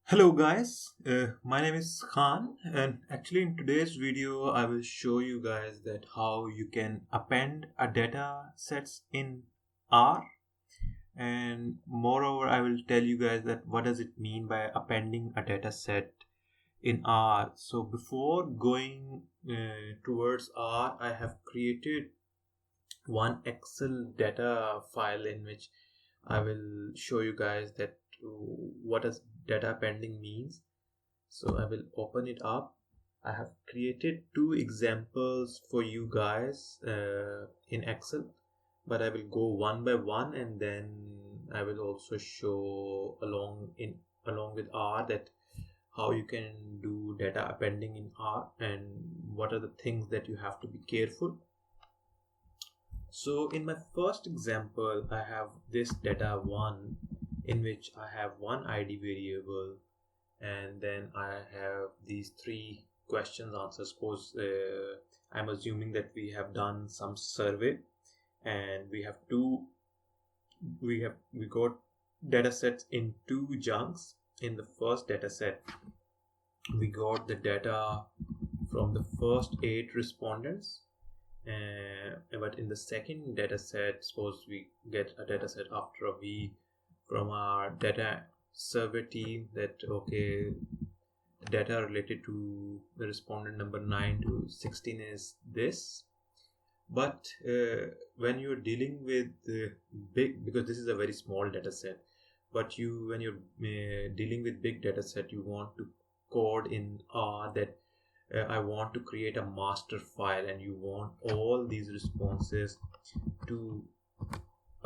Hello guys, my name is Khan, and actually in today's video I will show you guys that how you can append a data sets in R, and moreover I will tell you guys that what does it mean by appending a data set in R. So before going towards R, I have created one Excel data file in which I will show you guys that what does data appending means. So I will open it up. I have created two examples for you guys in Excel, but I will go one by one, and then I will also show along with R that how you can do data appending in R and what are the things that you have to be careful. So in my first example, I have this data one in which I have one ID variable, and then I have these three questions answers. Suppose I'm assuming that we have done some survey and we got data sets in two chunks. In the first data set, we got the data from the first 8 respondents, but in the second data set, suppose we get a data set after a week from our data survey team that okay, data related to the respondent number 9 to 16 is this. But when you're dealing with big, because this is a very small data set, but when you're dealing with big data set, you want to code in R that I want to create a master file, and you want all these responses to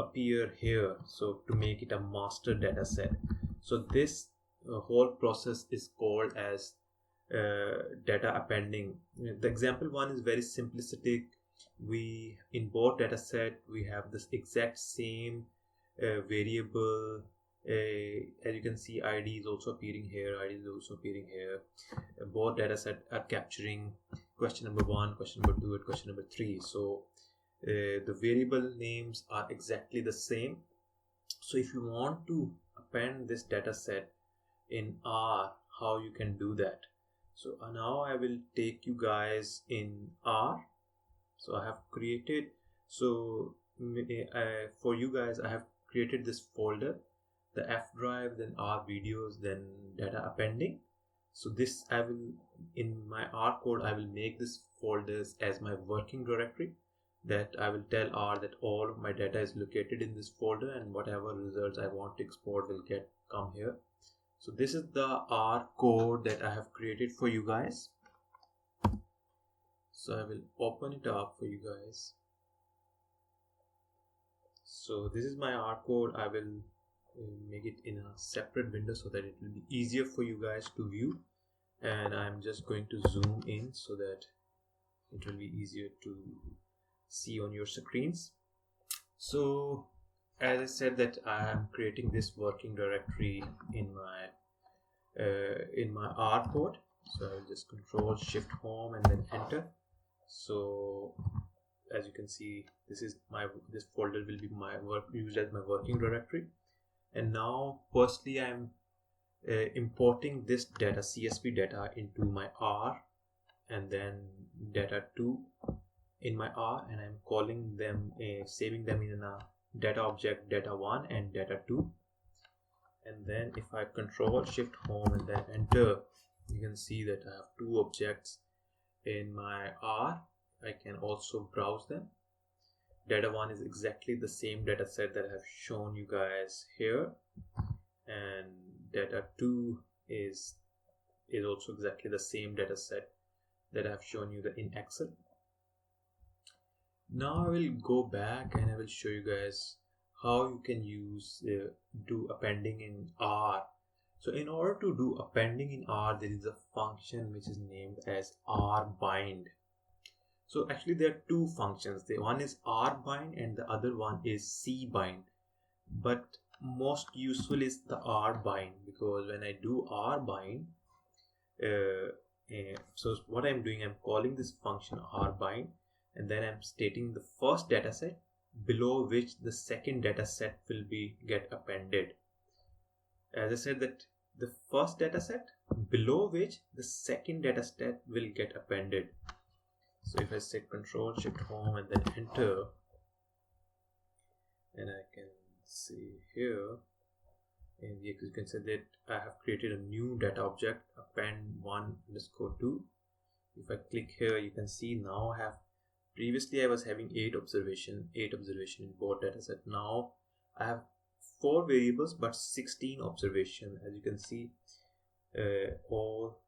appear here, so to make it a master data set. So this whole process is called as data appending. The example one is very simplistic. We in both data set we have this exact same variable. As you can see, ID is also appearing here, ID is also appearing here. Both data set are capturing question number 1, question number 2, and question number 3. So the variable names are exactly the same. So if you want to append this data set in R, how you can do that? So now I will take you guys in R. So I have created, so for you guys I have created this folder, the F drive, then R videos, then data appending. So this I will, in my R code, I will make this folders as my working directory, that I will tell R that all of my data is located in this folder, and whatever results I want to export will come here. So this is the R code that I have created for you guys. So I will open it up for you guys. So this is my R code. I will make it in a separate window so that it will be easier for you guys to view, and I'm just going to zoom in so that it will be easier to see on your screens. So as I said that I am creating this working directory in my R code. So I will just control shift home and then enter. So as you can see, this folder will be used as my working directory. And now firstly I'm importing this data, CSV data, into my R, and then data 2 in my R, and I'm calling them, saving them in a data object data 1 and data 2. And then if I control shift home and then enter, you can see that I have two objects in my R. I can also browse them. Data 1 is exactly the same data set that I have shown you guys here, and data 2 is also exactly the same data set that I have shown you in Excel. Now I will go back and I will show you guys how you can do appending in R. So in order to do appending in R, there is a function which is named as rbind. So actually there are two functions. The one is rbind and the other one is cbind. But most useful is the rbind, because when I do rbind, so what I'm doing, I'm calling this function rbind, and then I'm stating the first data set below which the second data set will get appended. As I said that the first data set, below which the second data set will get appended. So if I say Control Shift Home and then enter, and I can see here, and you can say that I have created a new data object, append1_2. If I click here, you can see now I have, previously I was having 8 observation in both data set. Now I have 4 variables but 16 observation. As you can see, all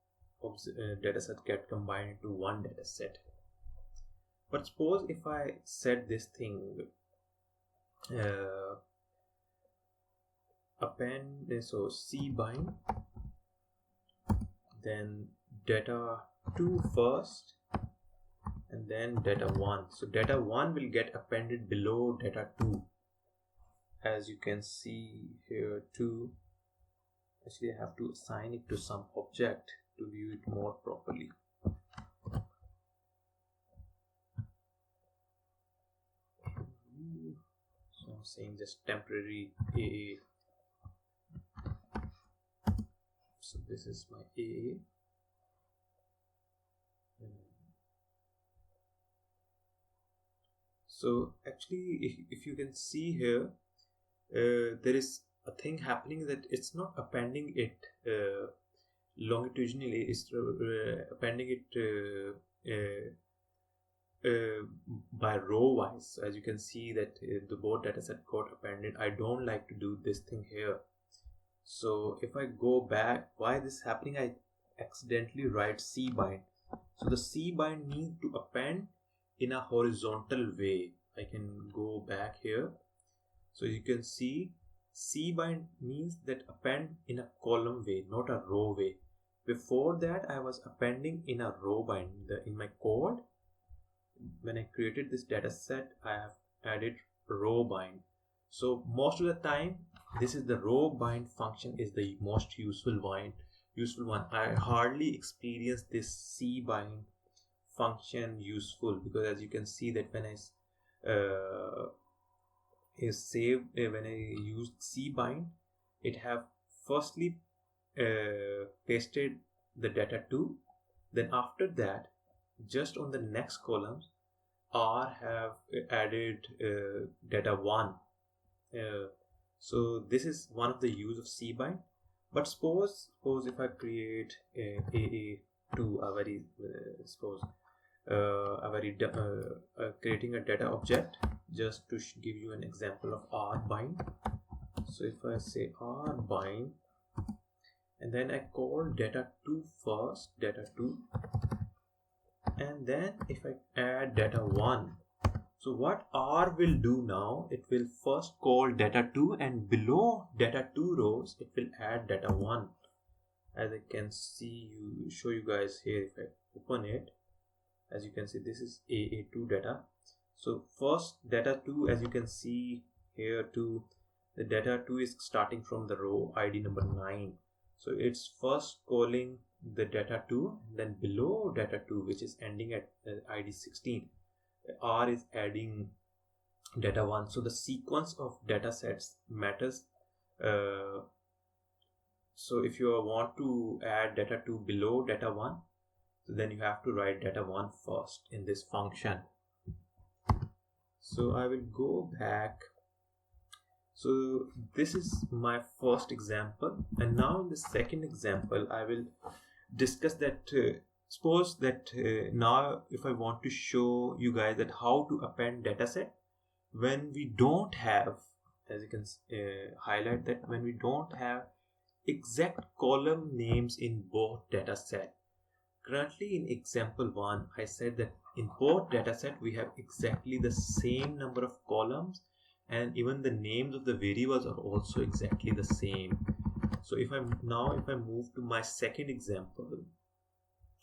data set get combined into one data set. But suppose if I set this thing append, so cbind, then data2 first, and then data1. So data1 will get appended below data2. As you can see here too, actually I have to assign it to some object to view it more properly. So I'm saying just temporary AA. So this is my AA. So actually, if you can see here, there is a thing happening that it's not appending it longitudinally, it's appending it by row wise. So as you can see that the both dataset got appended. I don't like to do this thing here. So if I go back, why this is happening, I accidentally write cbind. So the cbind needs to append in a horizontal way. I can go back here. So you can see cbind means that append in a column way, not a row way. Before that I was appending in a row bind. In my code, when I created this data set, I have added row bind. So most of the time, this is the row bind function is the most useful one. I hardly experience this cbind function useful, because as you can see that when I when I used cbind, it have firstly pasted the data2, then after that, just on the next columns, R have added data1. So this is one of the use of cbind. But suppose if I create AA2, creating a data object, just to give you an example of rbind. So if I say rbind, and then I call data2 first, data2, and then if I add data1, so what R will do now, it will first call data2, and below data2 rows it will add data1. As I can see, show you guys here, if I open it, as you can see, this is AA2 data. So first data2, as you can see here too, the data2 is starting from the row ID number 9. So it's first calling the data2, then below data2, which is ending at ID 16, R is adding data1. So the sequence of data sets matters. So if you want to add data2 below data1, then you have to write data1 first in this function. So I will go back. So this is my first example, and now in the second example I will discuss that suppose that now if I want to show you guys that how to append dataset when we don't have, as you can highlight that when we don't have exact column names in both dataset. Currently in example 1, I said that in both dataset we have exactly the same number of columns, and even the names of the variables are also exactly the same. So if I move to my second example,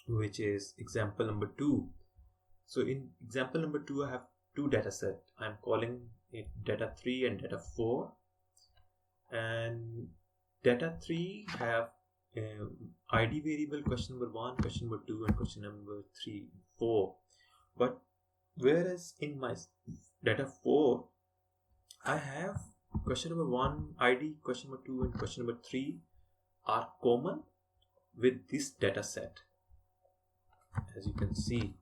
which is example number 2. So in example number 2, I have two dataset. I'm calling it data 3 and data 4, and data 3 have ID variable question number 1, question number 2, and question number 3, 4. But whereas in my data 4, I have question number 1 ID, question number 2, and question number 3 are common with this data set. As you can see,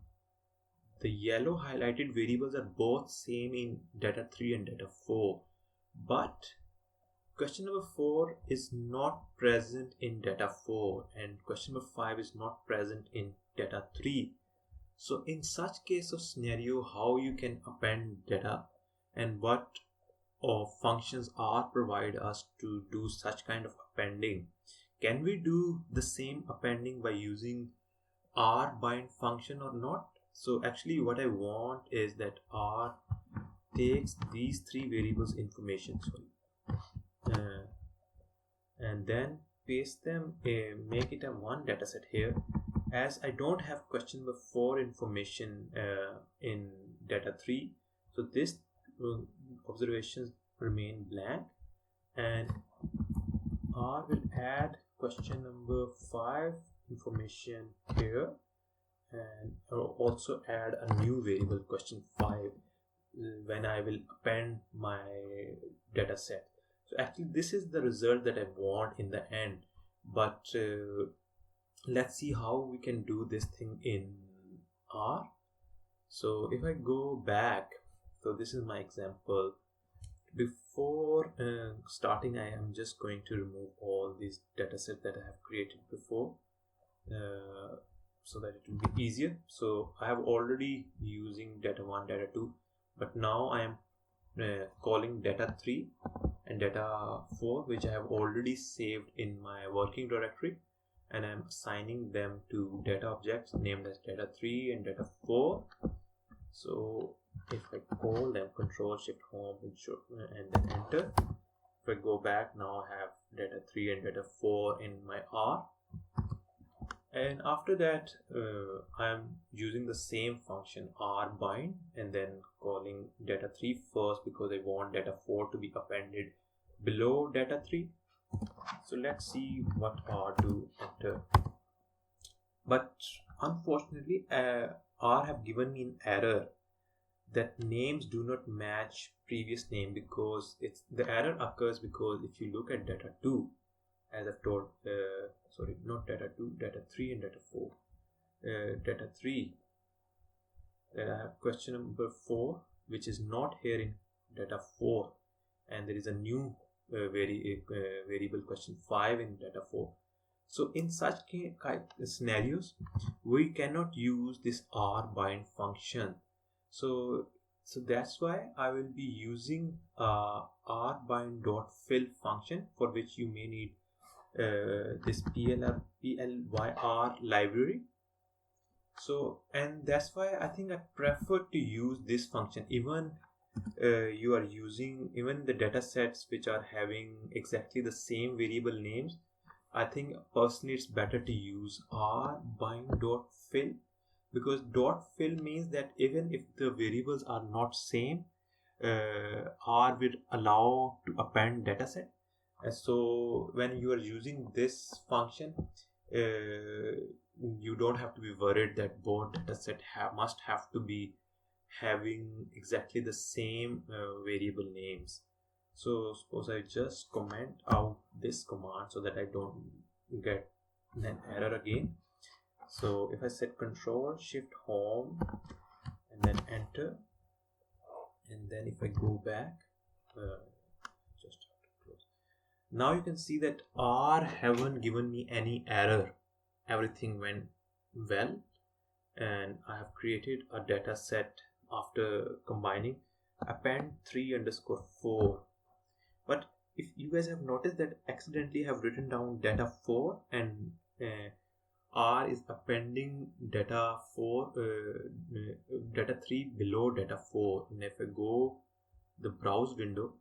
the yellow highlighted variables are both same in data 3 and data 4, but question number 4 is not present in data 4 and question number 5 is not present in data 3. So in such case of scenario, how you can append data and what functions are provide us to do such kind of appending? Can we do the same appending by using rbind function or not? So actually what I want is that R takes these three variables information, and then paste them, make it a one data set here. As I don't have question number 4 information in data 3, so this observations remain blank, and R will add question number 5 information here, and also add a new variable question 5 when I will append my data set. So actually this is the result that I want in the end, but let's see how we can do this thing in R. So if I go back, so this is my example. Before starting, I am just going to remove all these datasets that I have created before, so that it will be easier. So I have already using data 1, data 2, but now I am calling data 3 and data 4, which I have already saved in my working directory, and I am assigning them to data objects named as data 3 and data 4. So if I call them Control Shift Home and then enter, if I go back, now I have data 3 and data 4 in my R. And after that, I am using the same function rbind and then calling data 3 first because I want data 4 to be appended below data 3. So let's see what R do. Enter. But unfortunately, R have given me an error that names do not match previous name, because the error occurs because if you look at data 2, as I've told, sorry, not data 2, data 3 and data 4. Data 3, then I have question number 4, which is not here in data 4, and there is a new variable question 5 in data 4. So in such scenarios, we cannot use this rbind function. So that's why I will be using rbind.fill function, for which you may need this plyr library. So, and that's why I think I prefer to use this function. Even you are using even the data sets which are having exactly the same variable names, I think personally it's better to use rbind.fill, because .fill means that even if the variables are not same, R will allow to append dataset. So when you are using this function, you don't have to be worried that both dataset must have to be having exactly the same variable names. So suppose I just comment out this command so that I don't get an error again. So if I set Control Shift Home and then enter, and then if I go back, just have to close. Now you can see that R haven't given me any error. Everything went well, and I have created a data set after combining append 3_4. But if you guys have noticed that accidentally have written down data 4 and R is appending data 4, data 3 below data 4. And if I go the browse window,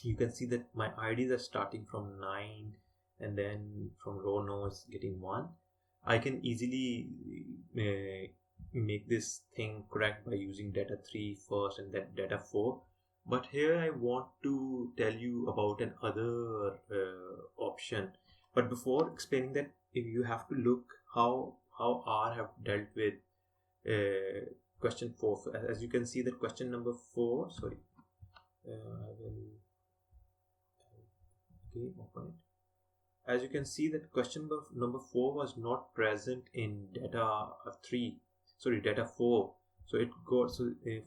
you can see that my IDs are starting from 9, and then from row no is getting 1. I can easily make this thing correct by using data 3 first and then data 4. But here I want to tell you about another option. But before explaining that, if you have to look how R have dealt with question 4. As you can see that question number 4, sorry, I will open it. as you can see that question number 4 was not present in data 4. So it goes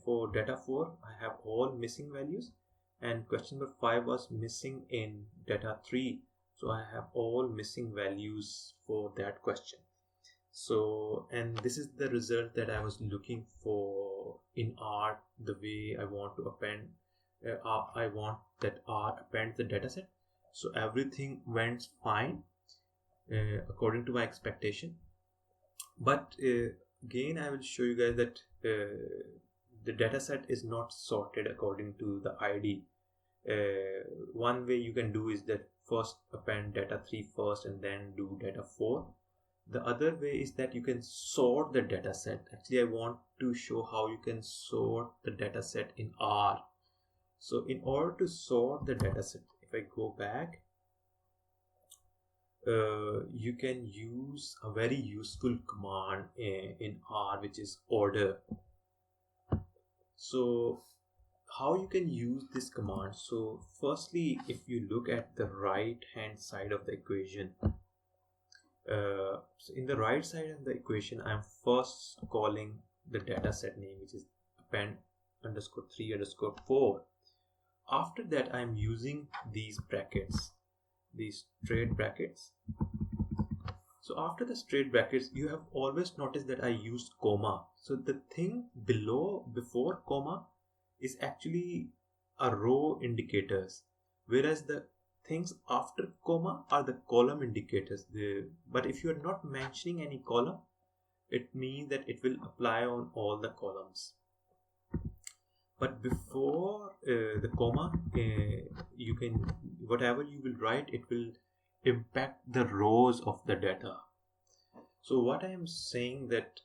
for data 4 I have all missing values, and question number 5 was missing in data 3, so I have all missing values for that question. So, and this is the result that I was looking for in R, the way I want to append. I want that R append the dataset. So everything went fine according to my expectation. But again, I will show you guys that the dataset is not sorted according to the ID. One way you can do is that first append data 3 first and then do data 4. The other way is that you can sort the dataset. Actually, I want to show how you can sort the dataset in R. So in order to sort the dataset, if I go back, you can use a very useful command in R, which is order. So how you can use this command? So firstly, if you look at the right hand side of the equation, so in the right side of the equation, I'm first calling the dataset name, which is append underscore 3 underscore 4. After that, I'm using these brackets, these straight brackets. So after the straight brackets, you have always noticed that I used comma. So the thing before comma is actually a row indicators, whereas the things after comma are the column indicators. But if you are not mentioning any column, it means that it will apply on all the columns. But before the comma, you can, whatever you will write, it will impact the rows of the data. So what I am saying that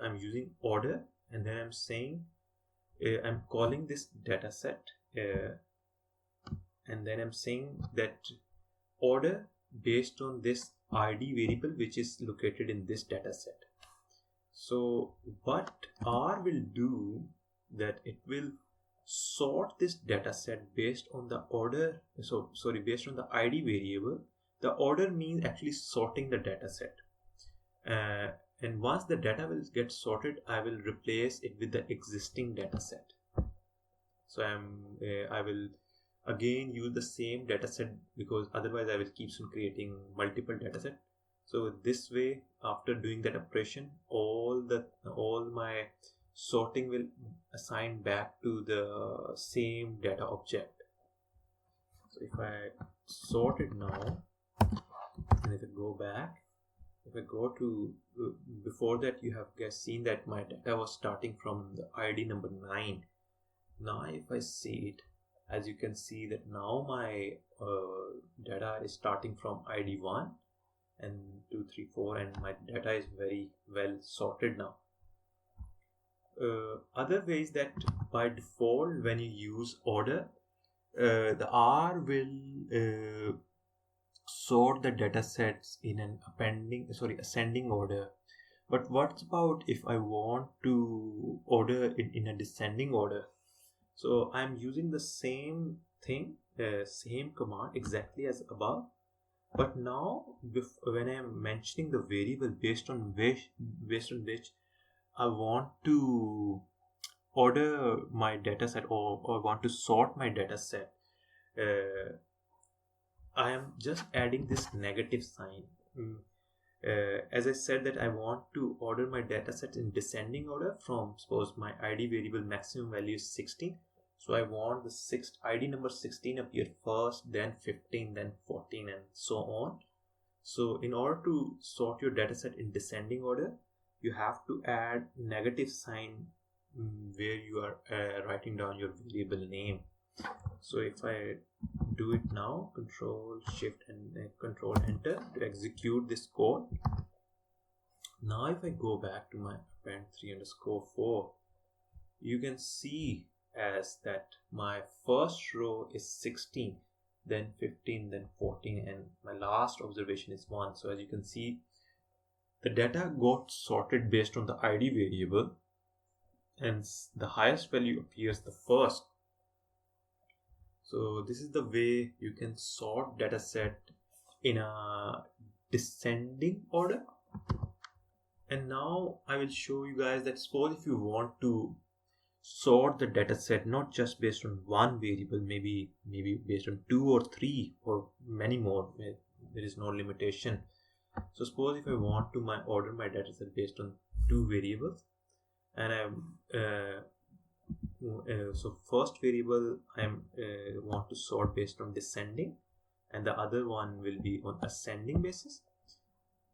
I'm using order, and then I'm saying I'm calling this data set, and then I'm saying that order based on this ID variable which is located in this data set. So what R will do, that it will sort this data set based on the order, based on the ID variable. The order means actually sorting the data set, and once the data will get sorted, I will replace it with the existing data set. So I will again use the same data set, because otherwise I will keep on creating multiple data set. So this way, after doing that operation, all my sorting will assign back to the same data object. So if I sort it now, and if I go back, if I go to before that, you have guys seen that my data was starting from the ID number 9. Now if I see it, as you can see that now my data is starting from ID 1 and 2, 3, 4, and my data is very well sorted now. Other ways that by default, when you use order, the R will sort the data sets in an ascending order. But what's about if I want to order it in a descending order? So I'm using the same thing, same command exactly as above, but now when I'm mentioning the variable based on which I want to order my data set, or want to sort my data set, I am just adding this negative sign. As I said that I want to order my data set in descending order from, suppose my ID variable maximum value is 16. So I want the ID number 16 appear first, then 15, then 14, and so on. So in order to sort your data set in descending order, you have to add negative sign where you are writing down your variable name. So if I do it now, Control Shift and Control Enter to execute this code. Now if I go back to my append 3 underscore 4, you can see as that my first row is 16, then 15, then 14, and my last observation is 1. So as you can see, the data got sorted based on the ID variable, and the highest value appears the first. So this is the way you can sort data set in a descending order. And now I will show you guys that suppose if you want to sort the data set not just based on one variable, maybe based on 2 or 3 or many more, there is no limitation. So suppose if I want to order my data set based on 2 variables, and so first variable I want to sort based on descending, and the other one will be on ascending basis.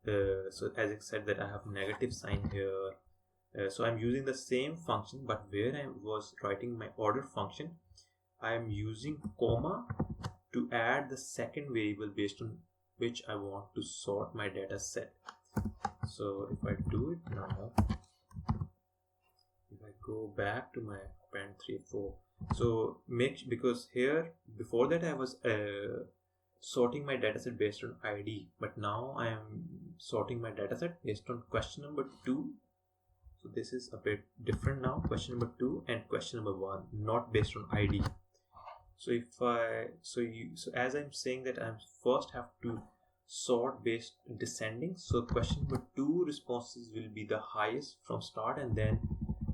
So as I said that I have negative sign here, so I'm using the same function, but where I was writing my order function, I am using comma to add the second variable based on which I want to sort my data set. So if I do it now, if I go back to my append 3.4, so because here before that I was sorting my dataset based on ID, but now I am sorting my dataset based on question number 2. So this is a bit different now, question number 2 and question number 1, not based on ID. So as I'm saying that I first have to sort based descending. So question number 2 responses will be the highest from start, and then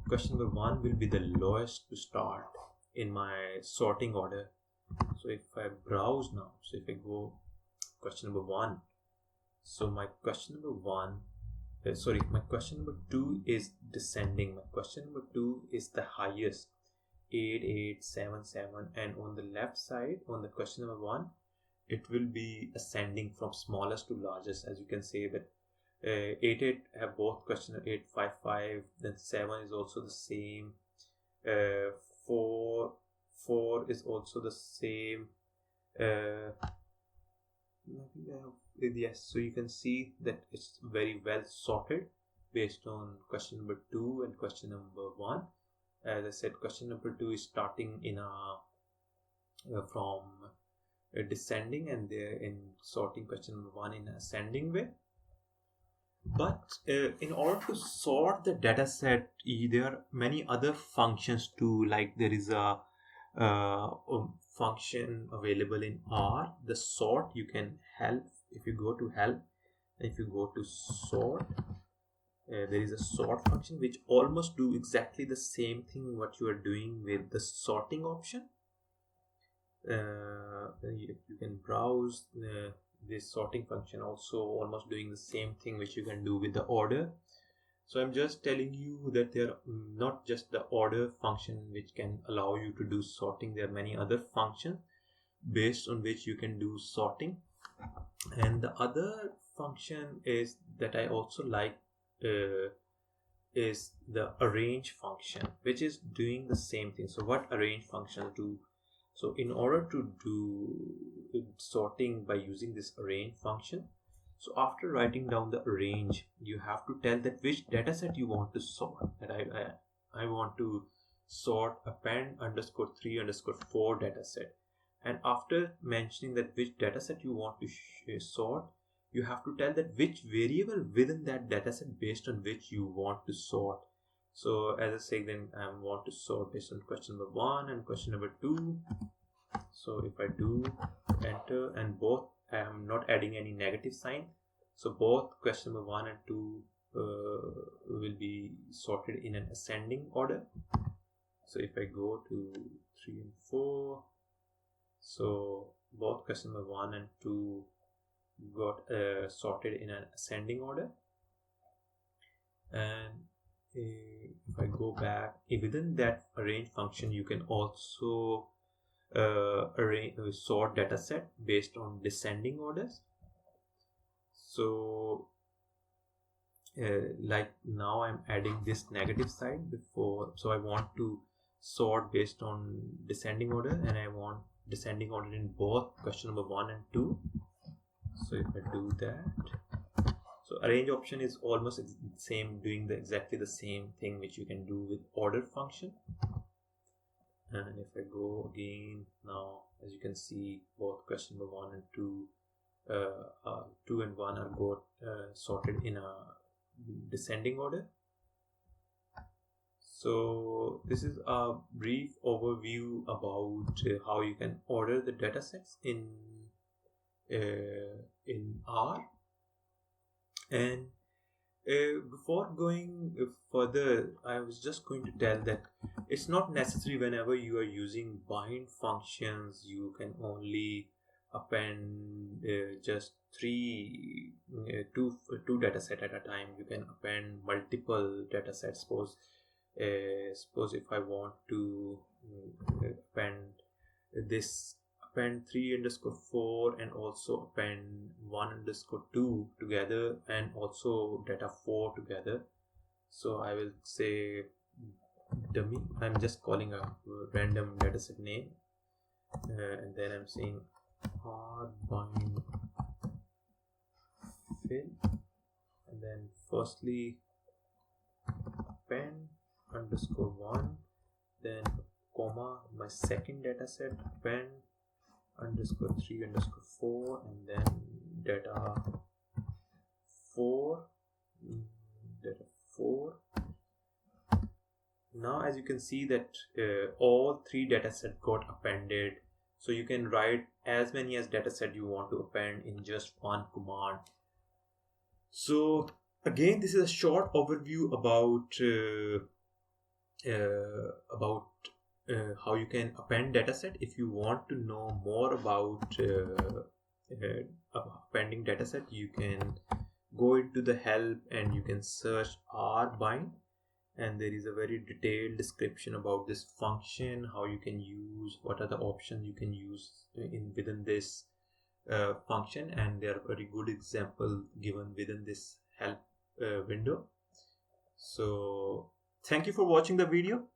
question number 1 will be the lowest to start in my sorting order. So if I browse now, so if I go question number 1, so my question number 1, my question number 2 is descending. My question number 2 is the highest, 8, 8, 7, 7, and on the left side on the question number 1, it will be ascending from smallest to largest. As you can say that 8, 8 have both question 8, 5, 5, then 7 is also the same, 4 is also the same. Yes, so you can see that it's very well sorted based on question number 2 and question number 1. As I said, question number 2 is starting in from descending, and they're in sorting question number 1 in ascending way. But in order to sort the data set, there are many other functions too, like there is a function available in R, the sort. You can help, if you go to help, if you go to sort, there is a sort function which almost do exactly the same thing what you are doing with the sorting option. You can browse this sorting function, also almost doing the same thing which you can do with the order. So I'm just telling you that there are not just the order function which can allow you to do sorting. There are many other functions based on which you can do sorting. And the other function is that I also like is the arrange function, which is doing the same thing. So what arrange functions do? So in order to do sorting by using this arrange function, so after writing down the arrange, you have to tell that which dataset you want to sort. That I want to sort append _3 _4 dataset. And after mentioning that which dataset you want to sort, you have to tell that which variable within that dataset based on which you want to sort. So as I say, then I want to sort based on question number 1 and question number 2. So if I do enter, and both I am not adding any negative sign, so both question number 1 and 2 will be sorted in an ascending order. So if I go to 3 and 4, so both question number 1 and 2 got sorted in an ascending order. And if I go back, within that arrange function, you can also sort dataset based on descending orders. So like now I'm adding this negative side before, so I want to sort based on descending order, and I want descending order in both question number 1 and 2. So if I do that, so arrange option is almost the same, doing exactly the same thing which you can do with order function. And if I go again now, as you can see, both question number 1 and 2, 2 and 1 are both sorted in a descending order. So this is a brief overview about how you can order the datasets in in R. And before going further, I was just going to tell that it's not necessary whenever you are using bind functions you can only append just two data set at a time. You can append multiple data sets. Suppose if I want to append this, append 3_4 and also append 1_2 together, and also data 4 together. So I will say dummy, I'm just calling a random dataset name, and then I'm saying rbind fill, and then firstly append _1, then comma my second dataset append _3_4, and then data 4. Now as you can see that all three datasets got appended, so you can write as many as dataset you want to append in just one command. So again, this is a short overview about how you can append dataset. If you want to know more about appending dataset, you can go into the help and you can search rbind, and there is a very detailed description about this function, how you can use, what are the options you can use within this function, and there are very good examples given within this help window. So thank you for watching the video.